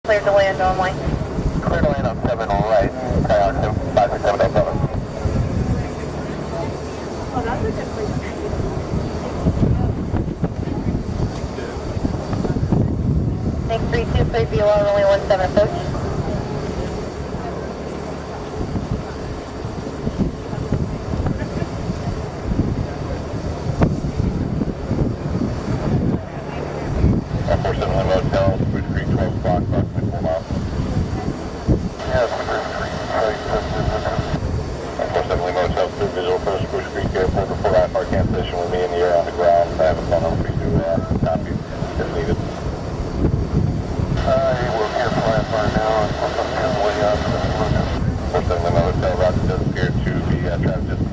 Clear to land normally. Clear to land on 7 all right. Skyhawk 567.7. Oh, that's a good place. Make 323 BLR runway 17 approach. F47 Hotel, Spruce Creek 12 o'clock, approximately 4 miles. Yeah, Spruce Creek, F47 Hotel, through visual for Spruce Creek Airport, report IFR cancellation with me in the air on the ground. I have a phone number for you to copy if needed. We're here for IFR now, and we're way up. 47 Hotel, route does appear to be transit.